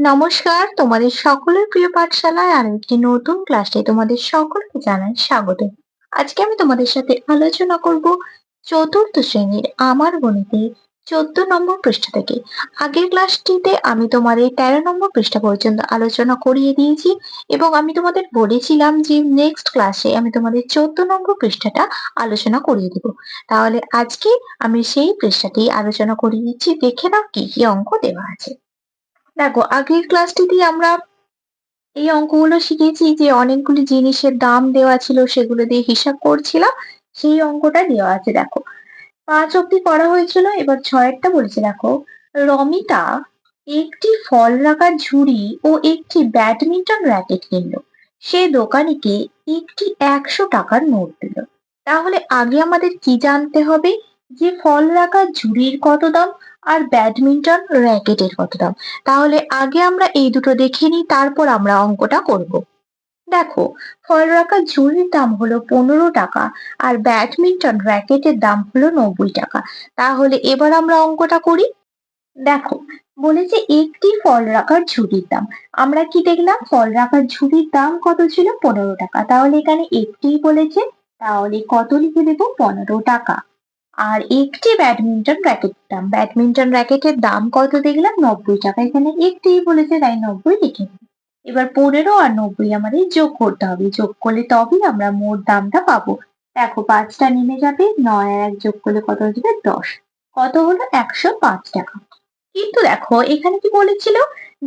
নমস্কার, তোমাদের সকলের প্রিয় পাঠশালায় আরো একটি নতুন ক্লাসে তোমাদের সকলকে জানাই স্বাগত। আজকে আমি তোমাদের সাথে আলোচনা করব চতুর্থ শ্রেণীর আমার গণিতের 14 নম্বর পৃষ্ঠা থেকে। আগের ক্লাসটিতে আমি তোমাদের 13 নম্বর পৃষ্ঠা পর্যন্ত আলোচনা করিয়ে দিয়েছি এবং আমি তোমাদের বলেছিলাম যে নেক্সট ক্লাসে আমি তোমাদের 14 নম্বর পৃষ্ঠাটা আলোচনা করিয়ে দিব। তাহলে আজকে আমি সেই পৃষ্ঠাটি আলোচনা করিয়ে দিচ্ছি, দেখে নাও কি কি অঙ্ক দেওয়া আছে। দেখো, আগের ক্লাসটিতে আমরা এই অঙ্কগুলো শিখেছি যে অনেকগুলি জিনিসের দাম দেওয়া ছিল, সেগুলো দিয়ে হিসাব করছিলাম। সেই অঙ্কটা দেওয়া আছে, দেখো 5 অব্দি করা হয়েছিল। এবার 6 বলেছে, দেখো রমিতা একটি ফল রাখার ঝুড়ি ও একটি ব্যাডমিন্টন র্যাকেট কিনলো। সে দোকানিকে একটি 100 টাকার নোট দিল। তাহলে আগে আমাদের কি জানতে হবে, যে ফল রাখার ঝুড়ির কত দাম আর ব্যাডমিন্টন র্যাকেটের কত দাম। তাহলে আগে আমরা এই দুটো দেখে নিই, তারপর আমরা অঙ্কটা করব। দেখো, ফল রাখার ঝুড়ির দাম হলো 15 টাকা আর ব্যাডমিন্টন র্যাকেটের দাম হলো 90 টাকা। তাহলে এবার আমরা অঙ্কটা করি। দেখো, বলেছে একটি ফল রাখার ঝুড়ির দাম। আমরা কি দেখলাম, ফল রাখার ঝুড়ির দাম কত ছিল? 15 টাকা। তাহলে এখানে একটিই বলেছে, তাহলে কত লিখে দেবো? 15 টাকা। আর একটি ব্যাডমিন্টন র্যাকেটের দাম, ব্যাডমিন্টন র্যাকেটের দাম কত দেখলাম? 90 টাকা। এখানে একটিই বলেছে, তাই 90 লিখে দিই। এবার 15 আর 90 আমাদের যোগ করতে হবে, যোগ করলে তবেই আমরা মোট দামটা পাবো। দেখো, 5টা নেমে যাবে, 9 আর 1 যোগ করলে কত হয়ে যাবে? 10। কত হলো? 105 টাকা। কিন্তু দেখো, এখানে কি বলেছিল,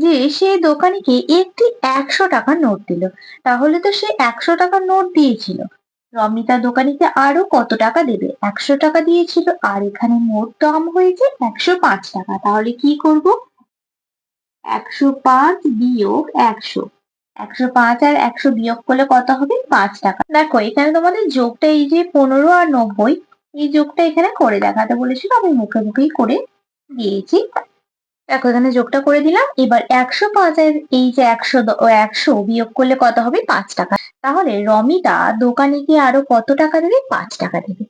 যে সে দোকানিকে একটি 100 টাকার নোট দিল। তাহলে তো সে 100 টাকার নোট দিয়েছিল, রমিতা দোকানিকে আরো কত টাকা দেবে? 100 টাকা দিয়েছিল, আর এখানে মোট দাম হয়েছে 105 টাকা। তাহলে কি করব? 105 বিয়োগ 100। 105 আর 100 বিয়োগ করলে কত হবে? 5 টাকা। দেখো, এখানে তোমাদের যোগটা, এই যে 15 আর 90, এই যোগটা এখানে করে দেখাতে বলেছিল, আমি মুখে মুখেই করে দিয়েছি। দেখো, এখানে যোগটা করে দিলাম। এবার 105 এর এই যে 100 বিয়োগ করলে কত হবে? 5 টাকা। তাহলে রমিতা দোকানিকে আরো কত টাকা দেবে? 5 টাকা দেবে।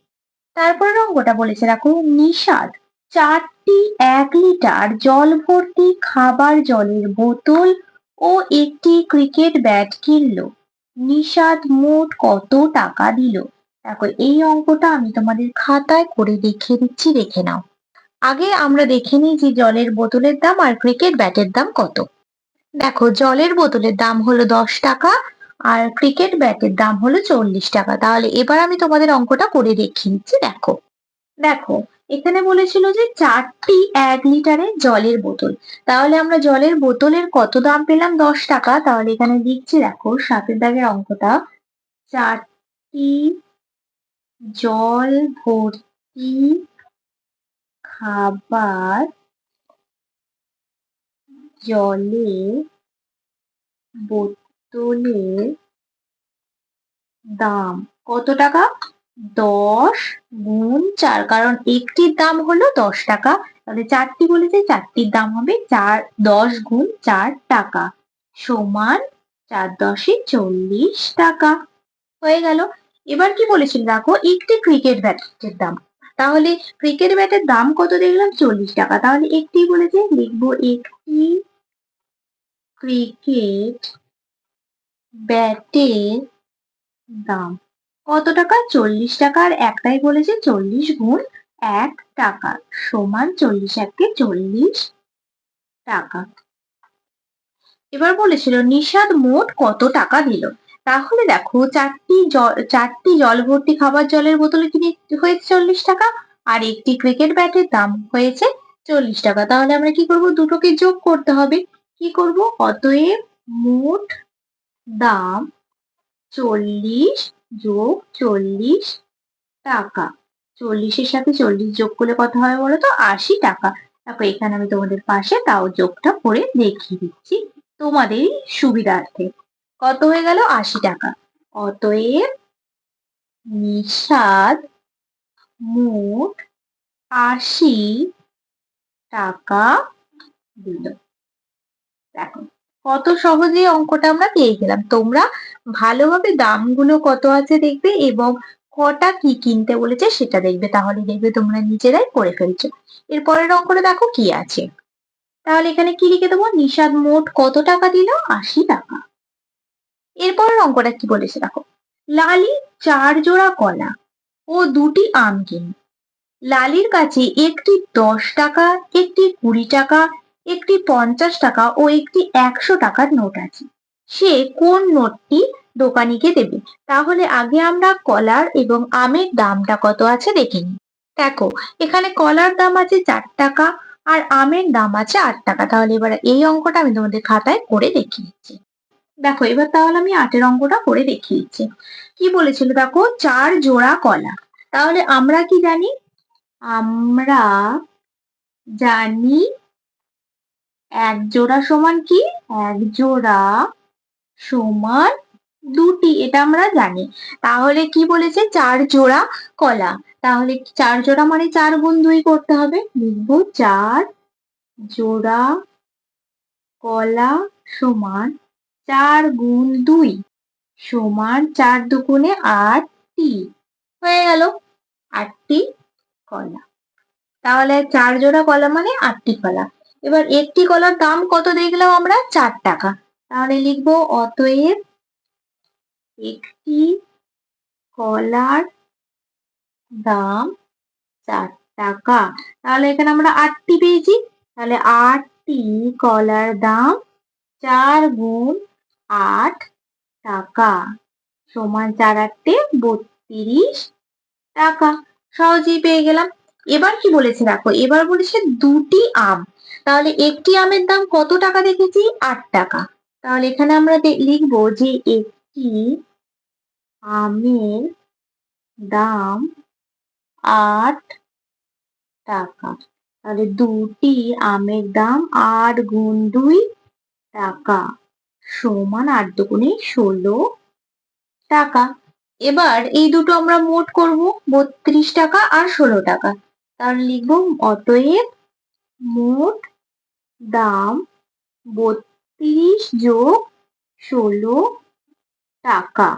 তারপরের অঙ্কটা বলেছে, দেখো নিশাদ 4টি 1 লিটার জল ভর্তি খাবার জলের বোতল ও একটি ক্রিকেট ব্যাট কিনলো। নিশাদ মোট কত টাকা দিল? দেখো, এই অঙ্কটা আমি তোমাদের খাতায় করে দেখিয়ে দিচ্ছি, দেখে নাও। আগে আমরা দেখে নিই যে জলের বোতলের দাম আর ক্রিকেট ব্যাটের দাম কত। দেখো, জলের বোতলের দাম হলো 10 টাকা আর ক্রিকেট ব্যাটের দাম হলো 40 টাকা। তাহলে এবার আমি তোমাদের অঙ্কটা করে দেখিয়ে দিচ্ছি, দেখো। দেখো, এখানে বলেছিল যে 4টি 1 লিটারের জলের বোতল। তাহলে আমরা জলের বোতলের কত দাম পেলাম? 10 টাকা। তাহলে এখানে লিখছি, দেখো 7 দাগের অঙ্কটা, 4টি জল ভর্তি খাবার জলের বোতলের দাম কত টাকা? 10 গুণ 4, কারণ একটির দাম হলো 10 টাকা। তাহলে 4টি বলেছে, 4টির দাম হবে 10 গুণ 4 টাকা, সমান 4 10 40 টাকা। হয়ে গেল। এবার কি বলেছিল, দেখো একটি ক্রিকেট ব্যাটের দাম। তাহলে ক্রিকেট ব্যাটের দাম কত দেখলাম? 40 টাকা। তাহলে একটি বলেছে, লিখবো একটি ক্রিকেট ব্যাটের দাম কত টাকা? 40 টাকা। আর একটাই বলেছে 40 গুণ 1 টাকা, সমান 40 একে 40 টাকা। এবার বলেছিল নিশাদ মোট কত টাকা দিল। তাহলে দেখো, 4টি জল ভর্তি খাবার জলের বোতলে কিনে হয়েছে 40 টাকা আর একটি ক্রিকেট ব্যাটের দাম হয়েছে 40 টাকা। তাহলে আমরা কি করব? দুটোকে যোগ করতে হবে। কি করব? অতএব মোট দাম 40 যোগ 40 টাকা। 40-এর সাথে 40 যোগ করলে কত হয় বলো তো? 80 টাকা। তারপর এখানে আমি তোমাদের পাশে তাও যোগটা করে দেখিয়ে দিচ্ছি তোমাদেরই সুবিধার্থে। কত হয়ে গেল? 80 টাকা। অতএব নিশাদ মোট 80 টাকা দিল। দেখো, কত সহজেই অঙ্কটা আমরা পেয়ে গেলাম। তোমরা ভালোভাবে দামগুলো কত আছে দেখবে এবং কটা কি কিনতে বলেছে সেটা দেখবে, তাহলে দেখবে তোমরা নিজেরাই করে ফেলছো। এরপরের অঙ্কটা দেখো কি আছে। তাহলে এখানে কি লিখে দেবো? নিশাদ মোট কত টাকা দিল? ৮০ টাকা। এরপরের অঙ্কটা কি বলেছে দেখো, লালি 4 জোড়া কলা ও 2টি আম কিনে। লালির কাছে একটি 10 টাকা, একটি 20 টাকা, একটি 50 টাকা ও একটি 100 টাকার নোট আছে। সে কোন নোটটি দোকানিকে দেবে? তাহলে আগে আমরা কলার এবং আমের দামটা কত আছে দেখে নিই। দেখো, এখানে কলার দাম আছে 4 টাকা আর আমের দাম আছে 8 টাকা। তাহলে এবার এই অঙ্কটা আমি তোমাদের খাতায় করে দেখিয়ে দিচ্ছি। দেখো, এবার তাহলে আমি 8 অঙ্কটা করে দেখিয়ে দিচ্ছি। কি বলেছিল দেখো, 4 জোড়া কলা। তাহলে আমরা কি জানি? আমরা জানি 1 জোড়া সমান কি? 1 জোড়া সমান 2টি, এটা আমরা জানি। তাহলে কি বলেছে? 4 জোড়া কলা। তাহলে 4 জোড়া মানে 4 গুণ 2 করতে হবে। লিখবো 4 জোড়া কলা সমান 4 গুণ 2 সমান 4 দুগুণে 8টি। হয়ে গেল 8টি কলা। তাহলে 4 জোড়া কলা মানে 8টি কলা। এবার একটি কলার দাম কত দেখলাম আমরা? 4 টাকা। তাহলে লিখবো অতএব একটি কলার দাম 4 টাকা। তাহলে এখানে আমরা 8টি পেয়েছি। তাহলে 8টি কলার দাম 4 গুণ 8 টাকা সমান 4 8 32 টাকা। সহজেই পেয়ে গেলাম। এবার কি বলেছে দেখো, এবার বলেছে 2টি আম। তাহলে একটি আমের দাম কত টাকা দেখেছি? 8 টাকা। তাহলে এখানে আমরা লিখবো যে একটি আমের দাম 8 টাকা। তাহলে 2টি আমের দাম 8 গুণ 2 টাকা সমান 8 দুগুণে 16 টাকা। এবার এই দুটো আমরা মোট করব, 32 টাকা আর 16 টাকা। তাহলে লিখবো অতএব মোট দাম 32 যোগ 16 টাকা।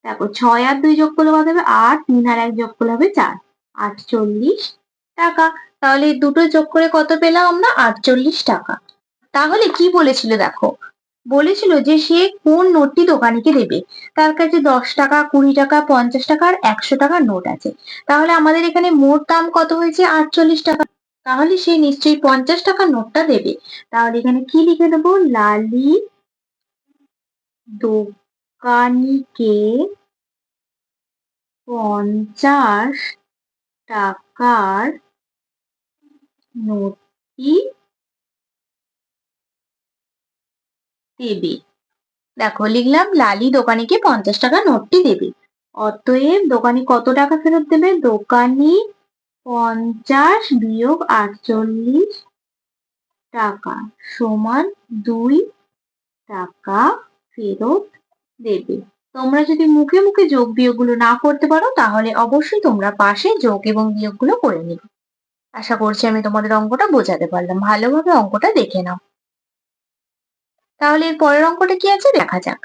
দেখো, 6 আর 2 যোগ করলে কত হবে? 8, 3 আর 1 যোগ করলে হবে 4, 48 টাকা। তাহলে এই দুটো যোগ করে কত পেলাম আমরা? 48 টাকা। তাহলে কি বলেছিল দেখো, বলেছিল যে সে কোন নোটটি দোকানিকে দেবে। তার কাছে 10 টাকা, 20 টাকা, 50 টাকা আর 100 টাকার নোট আছে। তাহলে আমাদের এখানে মোট দাম কত হয়েছে? 48 টাকা। তাহলে সে নিশ্চয়ই 50 টাকার নোটটা দেবে। তাহলে এখানে কি লিখে দেবো? লালি দোকানিকে 50 টাকার নোটটি দেবে। দেখো, লিখলাম লালি দোকানিকে 50 টাকার নোটটি দেবে। অতএব দোকানি কত টাকা ফেরত দেবে? দোকানি 50 বিয়োগ 48 টাকা সমান 2 টাকা ফেরত দেবে। তোমরা যদি মুখে মুখে যোগ বিয়োগগুলো না করতে পারো তাহলে অবশ্যই তোমরা পাশে যোগ এবং বিয়োগগুলো করে নিবে। আশা করছি আমি তোমাদের অঙ্কটা বোঝাতে পারলাম। ভালোভাবে অঙ্কটা দেখে নাও। তাহলে এর পরের অঙ্কটা কি আছে দেখা যাক।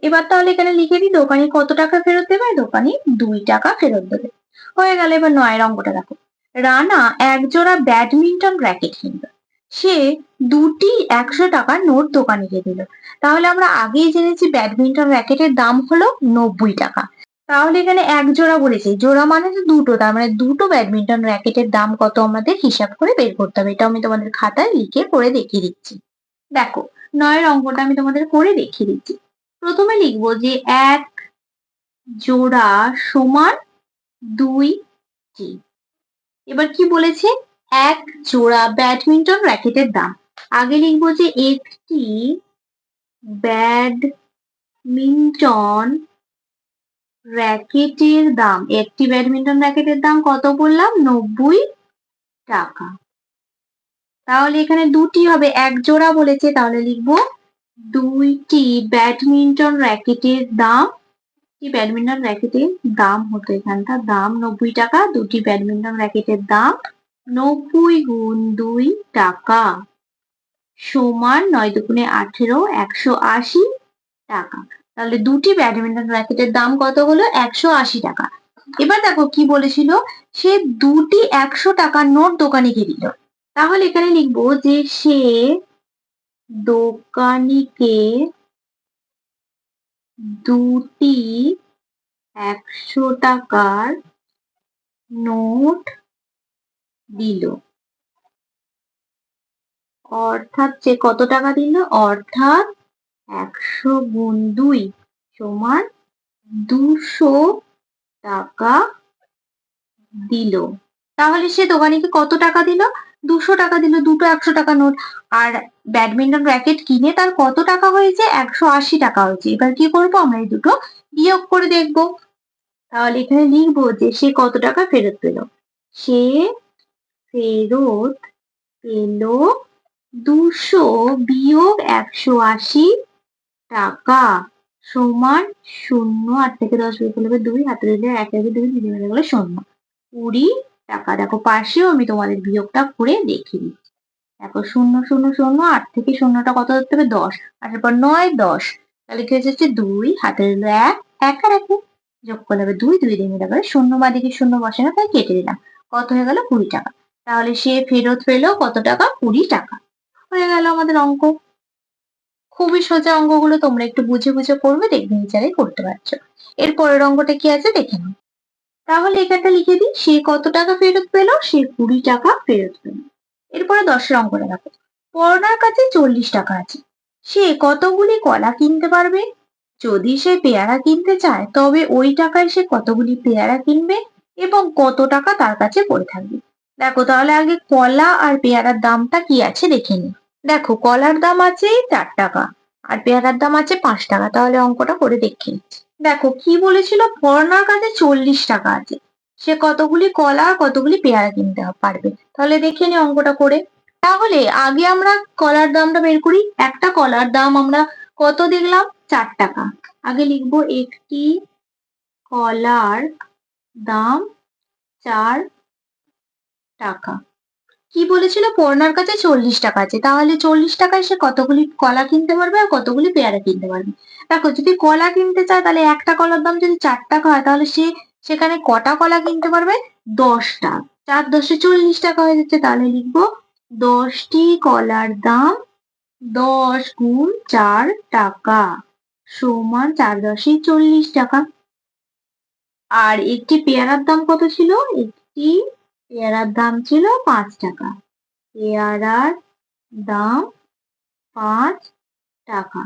এবার তাহলে এখানে লিখে দিই দোকানি কত টাকা ফেরত দেবে? দোকানি 2 টাকা ফেরত দেবে। হয়ে গেল। এবার 9 অঙ্কটা দেখো, রানা 1 জোড়া ব্যাডমিন্টন র্যাকেট কিনল। সে 2টি 100 টাকার নোট দোকানিকে দিল। তাহলে আমরা আগেই জেনেছি ব্যাডমিন্টন র্যাকেটের দাম হলো 90 টাকা। তাহলে এখানে 1 জোড়া বলেছে, জোড়া মানে তো দুটো, তার মানে দুটো ব্যাডমিন্টন র্যাকেটের দাম কত আমাদের হিসাব করে বের করতে হবে। এটা আমি তোমাদের খাতায় লিখে করে দেখিয়ে দিচ্ছি। দেখো, 9 অঙ্কটা আমি তোমাদের করে দেখিয়ে দিচ্ছি। প্রথমে লিখবো যে 1 জোড়া সমান 2টি। এবার কি বলেছে? 1 জোড়া ব্যাডমিন্টন র্যাকেটের দাম। আগে লিখবো যে একটি ব্যাডমিন্টন র্যাকেটের দাম। একটি ব্যাডমিন্টন র্যাকেটের দাম কত বললাম? 90 টাকা। তাহলে এখানে 2টি হবে, 1 জোড়া বলেছে, তাহলে লিখবো 2টি ব্যাডমিন্টন র্যাকেটের দাম। ব্যাডমিন্টন র্যাকেটের দাম হতো এখানকার দাম 90 টাকা। 2টি ব্যাডমিন্টন র্যাকেটের দাম 90 গুণ 2 টাকা সমান 9 দুগুণে 18, 180 টাকা। তাহলে 2টি ব্যাডমিন্টন র্যাকেটের দাম কত হলো? 180 টাকা। এবার দেখো কি বলেছিল, সে 2টি 100 টাকার নোট দোকানিকে দিল। তাহলে এখানে লিখবো যে সে দোকানিকে দুটি 100 টাকার নোট দিল। অর্থাৎ সে কত টাকা দিল? অর্থাৎ 100 গুণ 2 সমান 200 টাকা দিল। তাহলে সে দোকানিকে কত টাকা দিল? 200 টাকা দিল, দুটো 100 টাকা নোট। আর ব্যাডমিন্টন র্যাকেট কিনে তার কত টাকা হয়েছে? 180 টাকা হয়েছে। এবার কি করবো? আমরা এই দুটো বিয়োগ করে দেখবো। তাহলে এখানে লিখবো যে সে কত টাকা ফেরত পেল। সে ফেরত পেল 200 বিয়োগ 180 টাকা সমান 0। 8 থেকে 10 বিয়োগ করলে 2, হাতে দিলে 1 থেকে 2 মিলিয়ে গেলে 0। 20 টাকা। দেখো পাশেও আমি তোমাদের বিয়োগটা করে দেখিয়ে দিচ্ছি। দেখো 0 0 0, 8 থেকে 0টা কত ধরতে হবে? 10। 8-এর পর 9 10। তাহলে কি হচ্ছে? 2, হাতে দিল 1, 1 আর 1 যোগ করলে হবে 2, 2 দিয়ে মিলে গেলে 0, বাদিকে 0 বসে না, তাই কেটে দিলাম। কত হয়ে গেল? 20 টাকা। তাহলে সে ফেরত পেল কত টাকা? 20 টাকা। হয়ে গেল আমাদের অঙ্ক। খুবই সোজা অঙ্কগুলো, তোমরা একটু বুঝে বুঝে করবে, দেখবে নিজেরাই করতে পারছো। এর পরের অঙ্কটা কি আছে দেখে নাও। তাহলে এখানটা লিখে দিই, সে কত টাকা ফেরত পেল? সে 20 টাকা ফেরত পেল। এরপরে 10-এর অঙ্কটা দেখো। পর্ণার কাছে 40 টাকা আছে। সে কতগুলি কলা কিনতে পারবে? যদি সে পেয়ারা কিনতে চায় তবে ওই টাকায় সে কতগুলি পেয়ারা কিনবে এবং কত টাকা তার কাছে পড়ে থাকবে। দেখো তাহলে আগে কলা আর পেয়ারার দামটা কি আছে দেখে নি। দেখো কলার দাম আছে 4 টাকা আর পেয়ারার দাম আছে 5 টাকা। তাহলে অঙ্কটা করে দেখি। দেখো কি বলেছিল? পর্ণার কাছে 40 টাকা আছে। সে কতগুলি কলা আর কতগুলি পেয়ারা কিনতে পারবে। তাহলে দেখে নি অঙ্কটা করে। তাহলে আগে আমরা কলার দামটা বের করি। একটা কলার দাম আমরা কত দেখলাম? 4 টাকা। আগে লিখবো একটি কলার দাম 4 টাকা। কি বলেছিল? পর্ণার কাছে 40 টাকা আছে। তাহলে 40 টাকায় সে কতগুলি কলা কিনতে পারবে আর কতগুলি পেয়ারা কিনতে পারবে। দেখো যদি কলা কিনতে চায় তাহলে একটা কলার দাম যদি 4 টাকা হয় তাহলে সে সেখানে কটা কলা কিনতে পারবে? 10টা। 4 10 40 টাকা হয়ে যাচ্ছে। তাহলে লিখবো 10টি কলার দাম 10 গুণ 4 টাকা সমান 4 10 40 টাকা। আর একটি পেয়ারার দাম কত ছিল? একটি পেয়ারার দাম ছিল 5 টাকা। পেয়ারার দাম 5 টাকা।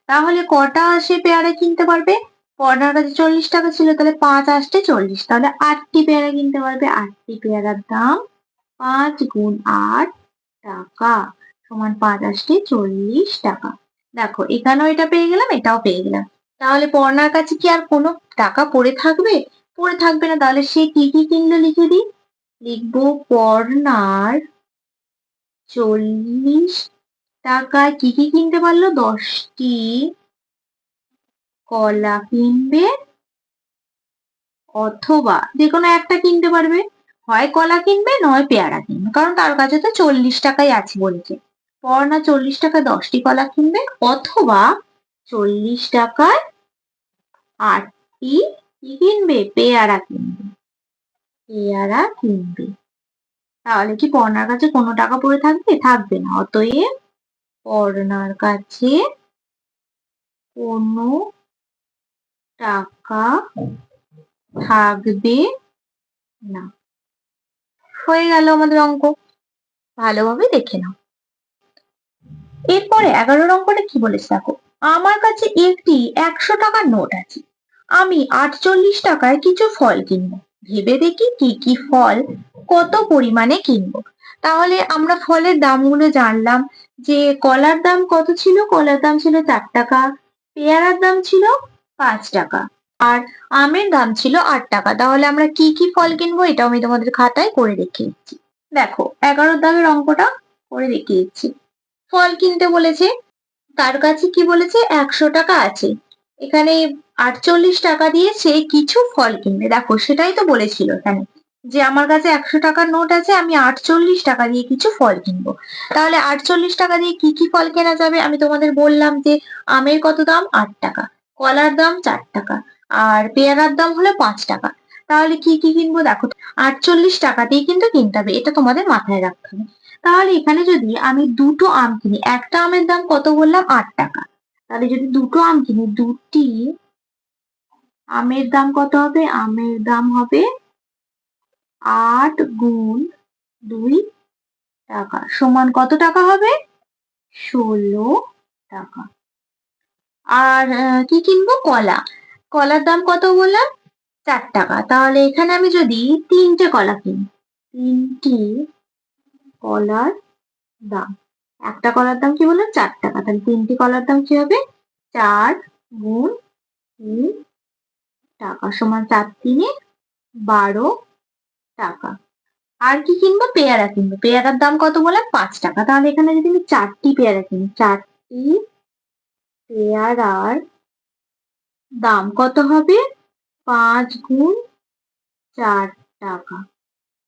তাহলে কটা সে পেয়ারা কিনতে পারবে? পর্ণার কাছে 40 টাকা ছিল, তাহলে 5 আসতে 40। তাহলে 8টি পেয়ারা কিনতে পারবে। 8টি পেয়ারার দাম 5 গুণ 8 টাকা সমান 5 আসতে 40 টাকা। দেখো এখানেও এটা পেয়ে গেলাম, এটাও পেয়ে গেলাম। তাহলে পর্ণার কাছে কি আর কোনো টাকা পড়ে থাকবে? পড়ে থাকবে না। তাহলে সে কি কি কিনলো লিখে দিই। লিখবো পর্ণার 40 টাকায় কি কি কিনতে পারলো? 10টি কলা কিনবে অথবা যে কোনো একটা কিনতে পারবে। হয় কলা কিনবে নয় পেয়ারা কিনবে, কারণ তার কাছে তো 40 টাকাই আছে বলেছে। পর্ণা 40 টাকায় 10টি কলা কিনবে অথবা 40 টাকায় 8টি কি কিনবে? পেয়ারা কিনবে। পেয়ারা কিনবে। তাহলে কি পর্ণার কাছে কোনো টাকা পড়ে থাকবে? থাকবে না। অতএব পর্ণার কাছে কোনো টাকা থাকবে না। হয়ে গেল আমাদের অঙ্ক। ভালোভাবে দেখে নাও। এরপরে 11 অঙ্কটা কি বলেছে দেখো। আমার কাছে একটি 100 টাকার নোট আছে। আমি 48 টাকায় কিছু ফল কিনবো। ভেবে দেখি কি কি ফল কত পরিমাণে কিনবো। তাহলে আমরা ফলের দামগুলো জানলাম যে কলার দাম কত ছিল? কলার দাম ছিল 4 টাকা। পেয়ারার দাম ছিল 5 টাকা। আর আমের দাম ছিল 8 টাকা। তাহলে আমরা কি কি ফল কিনবো এটাও আমি তোমাদের খাতায় করে দেখিয়ে দিচ্ছি। দেখো 11 দাগের অঙ্কটা করে দেখিয়ে দিচ্ছি। ফল কিনতে বলেছে, তার কাছে কি বলেছে? 100 টাকা আছে। এখানে 48 টাকা দিয়ে সে কিছু ফল কিনবে। দেখো সেটাই তো বলেছিল এখানে যে আমার কাছে 100 টাকার নোট আছে, আমি 48 টাকা দিয়ে কিছু ফল কিনবো। তাহলে 48 টাকা দিয়ে কি কি ফল কেনা যাবে? আমি তোমাদের বললাম যে আমের কত দাম? 8 টাকা। কলার দাম 4 টাকা। আর পেয়ারার দাম হলো 5 টাকা। তাহলে কি কি কিনবো? দেখো 48 টাকাতেই কিন্তু কিনতে হবে, এটা তোমাদের মাথায় রাখতে হবে। তাহলে এখানে যদি আমি দুটো আম কিনি, একটা আমের দাম কত বললাম 8 টাকা। তাহলে যদি দুটো আম কিনি, দুটি আমের দাম কত হবে? আমের দাম হবে 8 গুণ 2 টাকা সমান কত টাকা হবে? 16 টাকা। আর কি কিনবো? কলা। কলার দাম কত বললাম? 4 টাকা। তাহলে এখানে আমি যদি 3টে কলা কিনি, 3টি কলার দাম, একটা কলার দাম কি বললাম? 4 টাকা। তাহলে 3টি কলার দাম কি হবে? 4 গুণ 3 টাকা সমান 4 3 12 টাকা। আর কি কিনবো? পেয়ারা কিনবো। পেয়ারার দাম কত বললাম? 5 টাকা। তাহলে এখানে যদি আমি 4টি পেয়ারা কিনি, 4টি পেয়ারার দাম কত হবে? 5 গুণ 4 টাকা।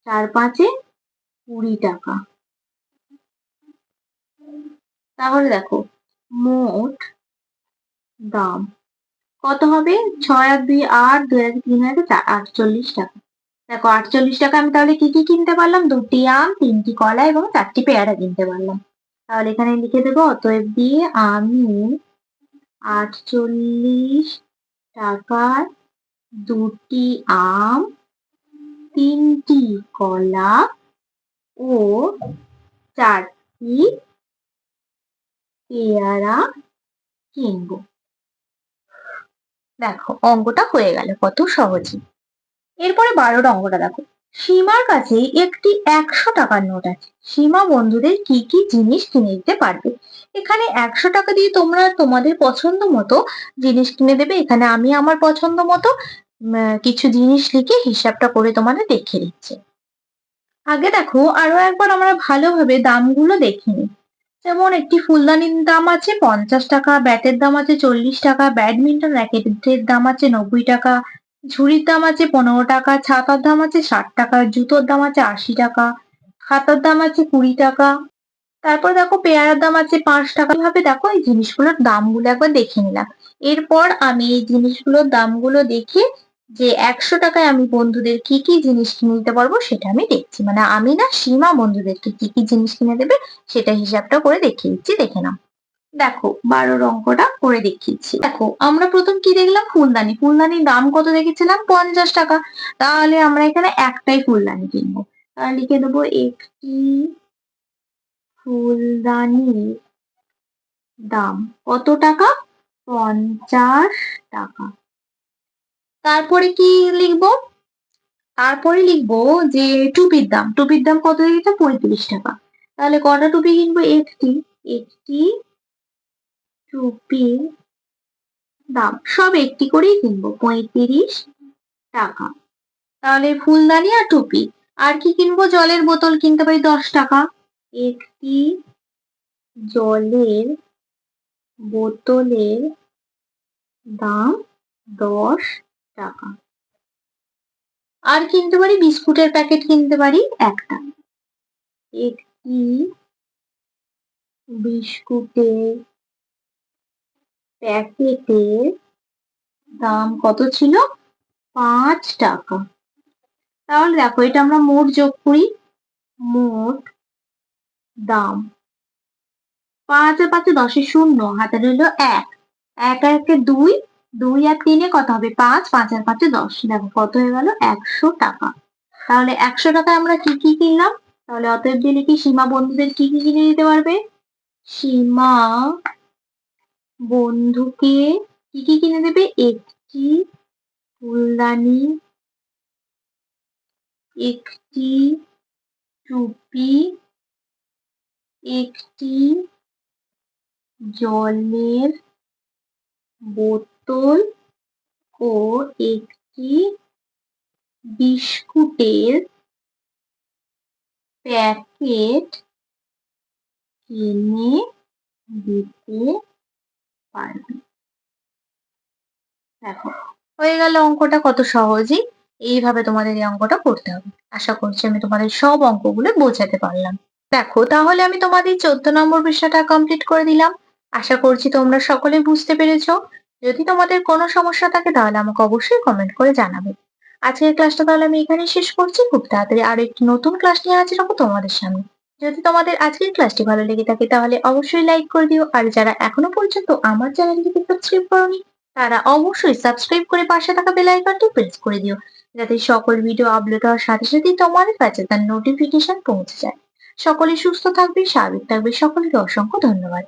4 5 20 টাকা। তাহলে দেখো মোট দাম কত হবে? 6 আর 2 8, 2 আর 3 4, 48 টাকা। দেখো 48 টাকা আমি তাহলে কি কি কিনতে পারলাম? 2টি আম, 3টি কলা এবং 4টি পেয়ারা কিনতে পারলাম। তাহলে এখানে লিখে দেবো, অতএব দিয়ে আমি 48 টাকার 2টি আম, 3টি কলা ও 4টি পেয়ারা কিনবো। দেখো অঙ্কটা হয়ে গেল কত সহজে। এরপরে 12 অঙ্কটা দেখো। সীমার কাছে একটি 100 টাকার নোট আছে। সীমা বন্ধুদের কি কি জিনিস কিনে দিতে পারবে? এখানে 100 টাকা দিয়ে তোমরা তোমাদের পছন্দ মতো জিনিস কিনে দেবে। এখানে আমি আমার পছন্দ মতো কিছু জিনিস লিখে হিসাবটা করে তোমাদের দেখিয়ে দিচ্ছি। আগে দেখো আরো একবার আমরা ভালোভাবে দামগুলো দেখে নিই। যেমন একটি ফুলদানির দাম আছে 50 টাকা, ব্যাটের দাম আছে 40 টাকা, ব্যাডমিন্টন র্যাকেটের দাম আছে 90 টাকা, ঝুড়ির দাম আছে 15 টাকা, ছাতার দাম আছে 60 টাকা, জুতোর দাম আছে 80 টাকা, খাতার দাম আছে 20 টাকা। তারপর দেখো পেয়ারার দাম আছে 5 টাকা। এভাবে দেখো এই জিনিসগুলোর দামগুলো একবার দেখে নিলাম। এরপর আমি এই জিনিসগুলোর দামগুলো দেখে যে 100 টাকায় আমি বন্ধুদের কি কি জিনিস কিনে দিতে পারবো সেটা আমি দেখছি। মানে আমি না, সীমা বন্ধুদেরকে কি কি জিনিস কিনে দেবে সেটা হিসাবটা করে দেখিয়ে দিচ্ছি, দেখে নাও। দেখো 12 অঙ্কটা করে দেখিয়েছি। দেখো আমরা প্রথম কি দেখলাম? ফুলদানি। ফুলদানির দাম কত দেখেছিলাম? 50 টাকা। তাহলে আমরা এখানে একটাই ফুলদানি কিনবো। তাহলে লিখে দেবো একটি ফুলদানির দাম কত টাকা? 50 টাকা। তারপরে কি লিখবো? তারপরে লিখবো যে টুপির দাম। টুপির দাম কত দেখেছো? 35 টাকা। তাহলে কটা টুপি কিনবো? একটি। একটি টুপির দাম সব একটি করেই কিনবো, 35 টাকা। তাহলে ফুলদানি আর টুপি। আর কি কিনবো? জলের বোতল কিনতে পারি 10 টাকা। একটি জলের বোতলের দাম 10 টাকা। আর কিনতে পারি বিস্কুটের প্যাকেট কিনতে পারি একটা। একটি বিস্কুটের প্যাকেটের দাম কত ছিল? 5 টাকা। তাহলে দেখো এটা আমরা মোট যোগ করি। মোট দাম 5 আর 5 10 শূন্য, হাতে রইল 1। 1 আর 1 2, 2 আর 3 কত হবে? 5, 5 আর 5 10। দেখো কত হয়ে গেল? 100 টাকা। তাহলে 100 টাকায় আমরা কি কি কিনলাম? তাহলে অতএব দিয়ে লিখি সীমা বন্ধুদের কি কি কিনে দিতে পারবে? সীমা বন্ধুকে কি কি কিনে দেবে? একটি ফুলদানি, একটি টুপি, একটি জলের বোতল ও একটি বিস্কুটের প্যাকেট কিনে দিতে পারবে। দেখো হয়ে গেল অঙ্কটা কত সহজেই। এইভাবে তোমাদের এই অঙ্কটা করতে হবে। আশা করছি আমি তোমাদের সব অঙ্কগুলো বোঝাতে পারলাম। দেখো তাহলে আমি তোমাদের 14 নম্বর পৃষ্ঠাটা কমপ্লিট করে দিলাম। আশা করছি তোমরা সকলে বুঝতে পেরেছো। যদি তোমাদের কোনো সমস্যা থাকে তাহলে আমাকে অবশ্যই কমেন্ট করে জানাবে। আজকের ক্লাসটা তাহলে আমি এখানেই শেষ করছি। খুব তাড়াতাড়ি আরো একটি নতুন ক্লাস নিয়ে হাজির হবো তোমাদের সামনে। যদি তোমাদের আজকের ক্লাসটি ভালো লেগে থাকে তাহলে অবশ্যই লাইক করে দিও। আর যারা এখনো পর্যন্ত আমার চ্যানেলটিকে সাবস্ক্রাইব করোনি তারা অবশ্যই সাবস্ক্রাইব করে পাশে থাকা বেল আইকনটি প্রেস করে দিও। যাতে সকল ভিডিও আপলোড হওয়ার সাথে সাথেই তোমাদের কাছে তার নোটিফিকেশন পৌঁছে যায়। সকলে সুস্থ থাকবে, স্বাভাবিক থাকবে। সকলকে অসংখ্য ধন্যবাদ।